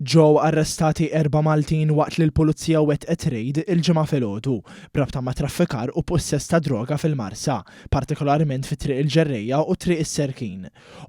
Ġew arrestati 4 Maltin waqt li l-Pulizija wettqet rejd il-ġimgħa filgħodu b'rabta ma' traffikar u possess ta' droga fil-Marsa, partikolarment fit-triq il-Ġerrejja u triq is-Serkin.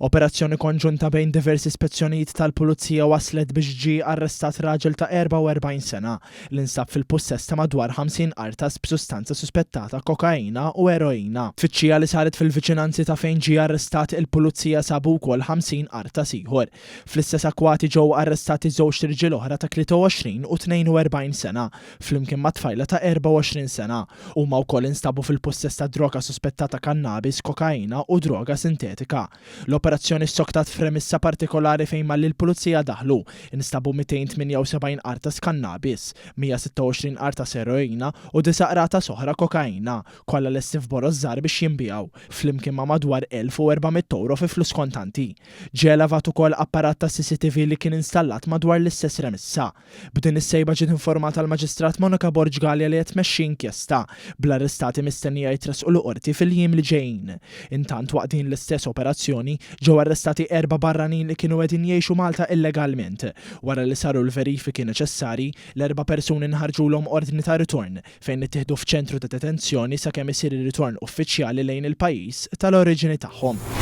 Operazzjoni konġunta bejn diversi ispezzjonijiet tal-Pulizija waslet biex ġie arrestat raġel ta' 44 sena li nsab fil-possess ta' madwar 50 qartas b'sustanza suspettata kokaina u eroina. Tfittxija li saret fil-viċinanzi ta' fejn ġie arrestat il-Pulizija sabu wkoll 50 qartas ieħor. Fl-istess akkwati ġew arrestati żewġ irġiel oħra ta' 23 u 42 sena flimkien ma' tfajla ta' 24 sena. Huma wkoll instabu fil-possess ta' droga suspettata kannabis, kokaina u droga sintetika. L-operazzjoni ssoktat f'remissa partikolari fejn malli l-Pulizija daħlu instabu 278 qartas kannabis, 126 qartas eroina u 9 qratas oħra kokaina, kollha lesti f'boros żgħar biex jinbijaw, flimkien ma' madwar 1400 euro fi flus kontanti. Ġie elevat ukoll apparat ta' CCTV li kien installat madwar l-istess remissa. B'din is-sejba ġiet informata l-Maġistrat Monika Borġgalja li qed tmexxi inkjesta bl-arrestati mistennija jitresqu l-qorti fil-jiem li ġejjin. Intant waqt din l-istess operazzjoni ġew arrestati 4 barranin li kienu qegħdin jgħixu Malta illegalment. Wara li saru l-verifiki neċessari, l-4 persuni nħarġulhom ordni ta' ritorn fejn ittieħdu f'ċentru ta' detenzjoni sakemm isir ir-ritorn uffiċjali lejn il-pajjiż tal-oriġini tagħhom.